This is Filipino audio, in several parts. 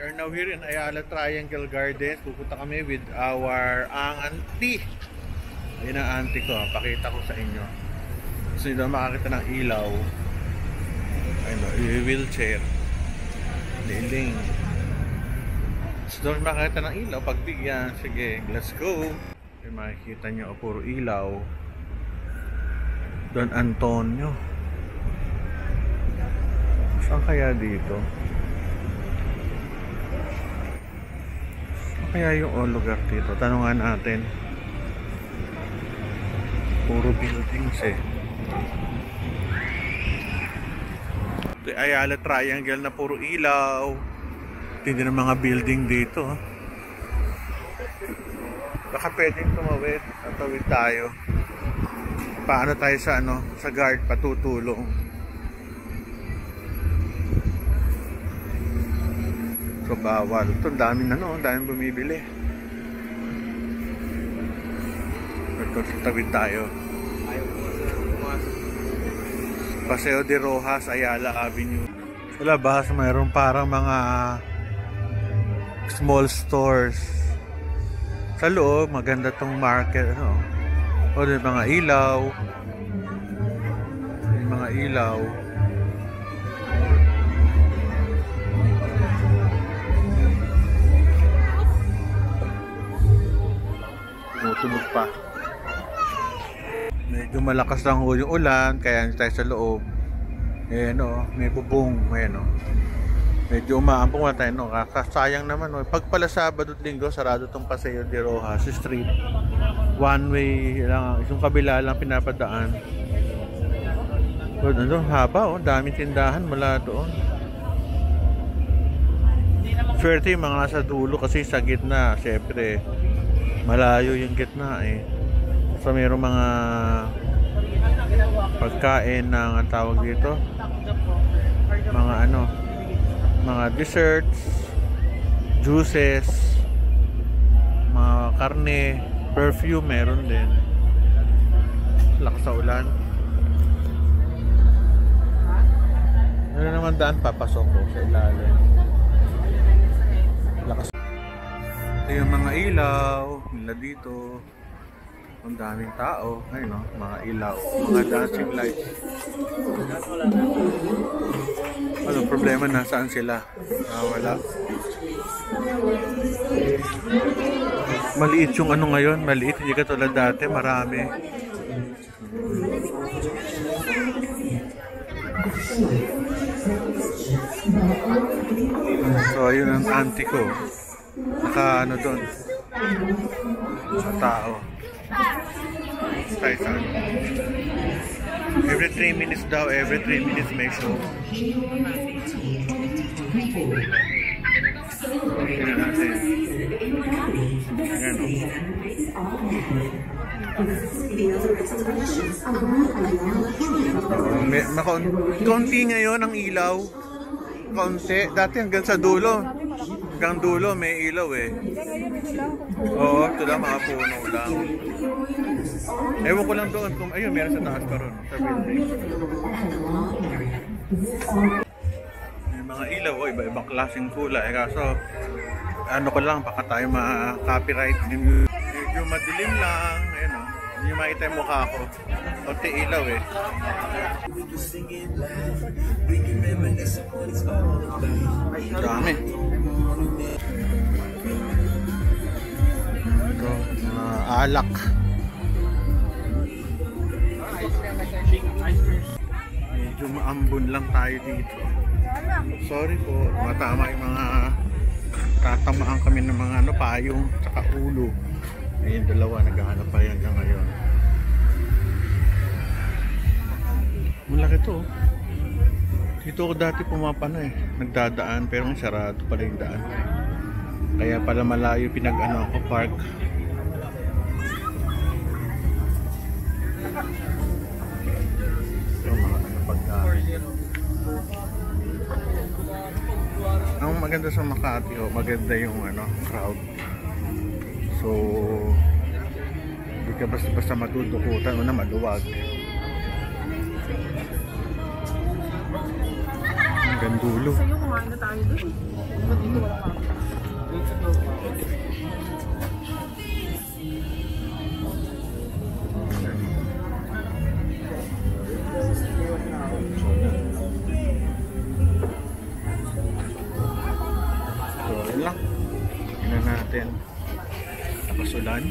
We are now here in Ayala Triangle Gardens. Pupunta kami with our auntie. Ayun ang auntie ko. Pakita ko sa inyo. Gusto nyo daw makakita ng ilaw. Ayun o, wheelchair. Liling. Gusto nyo makakita ng ilaw. Pagbigyan. Sige, let's go. Ayun, makikita nyo, puro ilaw. Don Antonio. Saan kaya dito? Kaya yung lugar dito, tanungan natin. Puro buildings eh. Ito Ayala Triangle na puro ilaw. Hindi na mga building dito. Baka pwedeng tumawid. Tatawid tayo. Paano tayo sa sa guard patutulong. So bawal. Ito daming daming bumibili. Ito tawid tayo. Paseo de Rojas, Ayala Avenue. Sa labas mayroon parang mga small stores. Sa loob maganda tong market, O may mga ilaw. May mga ilaw. Tumutunog pa. Medyo malakas lang yung ulan, kaya tayo sa loob. Ayan may bubong. Ayan medyo umaambong na tayo. Sayang naman. Pag pala Sabado at Linggo, sarado tong Paseo de Rojas Street. One way lang. Isang kabila lang pinapadaan. Haba daming tindahan mula doon. Swerte yung mga nasa dulo kasi sa gitna, syempre malayo yung gitna So mayroong mga pagkain ng tawag dito, mga mga desserts, juices, mga karne, perfume meron din. Lakas sa ulan. Ano naman daan papasok ko sa ilalim. Lakas. Ito yung mga ilaw nila dito. Ang daming tao. Ayun mga ilaw. Mga dancing lights. Anong problema? Nasaan sila? Wala. Maliit yung ngayon. Maliit. Hindi katulad dati. Marami. So ayun ang auntie ko. Naka doon sa tao. Tayo saan? Every 3 minutes daw, every 3 minutes may show. Tingnan natin. Ayan kaunti ngayon ang ilaw. Kaunti. Dati hanggang sa dulo. Hanggang dulo may ilaw Oo, ito lang mga puno lang. Ewan ko lang doon kung ayun meron sa taas pa ron sa building. May mga ilaw iba-ibang klaseng kulay. Kaso ko lang baka tayo ma-copyright. Medyo madilim lang. Ayun hindi nyo makita yung mukha ko. Kunti ilaw Dami. Ito, alak. Medyo maambon lang tayo dito. Sorry po, matama yung mga tatamaan kami ng mga payong tsaka ulo. Ayun, dalawa naghahanap pa hanggang ngayon. Malaki to. Dito ako dati pumapana nagdadaan pero sarado pala yung daan. Kaya pala malayo ako park. Mga pagkain. Ang maganda sa Makati maganda yung crowd. So hindi ka basta matutukutan maluwag. Hanggang dulo. Sa'yo kumain na tayo doon. natin. Tapasulan.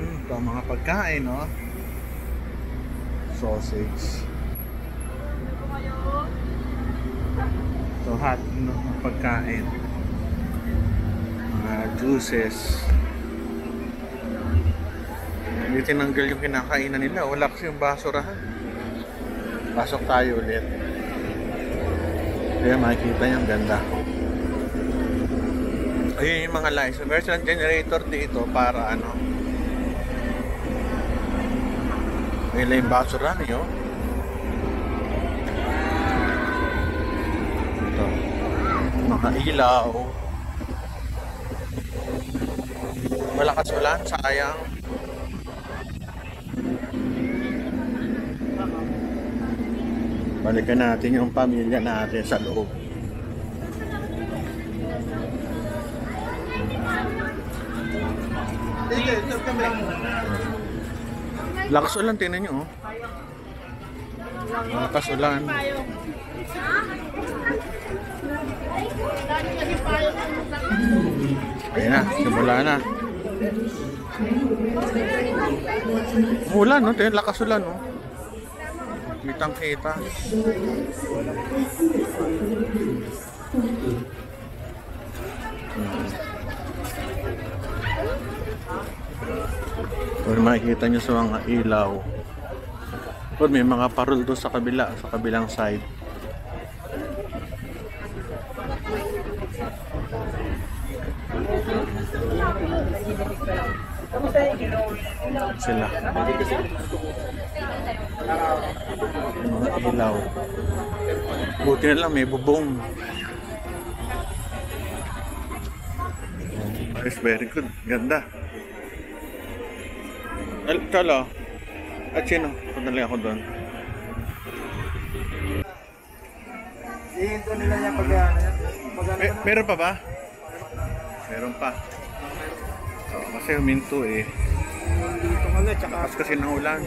Ito ang mga pagkain, no? Sausage. Ito hot, no? Pagkain. Mga juices. Hindi tinanggal yung kinakainan nila. Wala kasi yung basurahan. Pasok tayo ulit. Kaya makikita yung ganda. Ayun yung mga lights. So, meron silang generator dito para ano. Nila yung basurahan nyo. Ito. Mga ilaw. Malakas ulan. Sayang. Balikan natin yung pamilya natin sa loob. Lakas ulan, tingnan nyo. Lakas ulan. Ayan na, simula na. Ulan, no? Tingnan, lakas ulan, no? Kitang kita. Kung makikita nyo sa mga ilaw. Kung may mga parol doon sa kabila, sa kabilang side. Sila. Mga ilaw. Buti na lang may bubong. It's very good. Ganda. Kala. At sino? Punta lang ako doon. Ihinto nila niya pag-ano yan. Meron pa ba? Meron pa. Kasi huminto eh. Dito nga na, tsaka Tapos kasi naulan.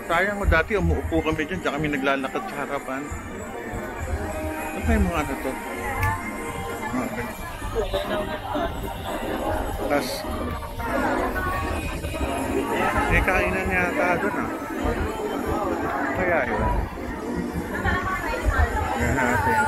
Sayang mo dati, umuupo kami dyan, tsaka kami naglalakad sa harapan. Ano pa yung mga ano to? Mga ganyan. Tapos, may kainan yata doon ah. Kaya yun. Yan natin.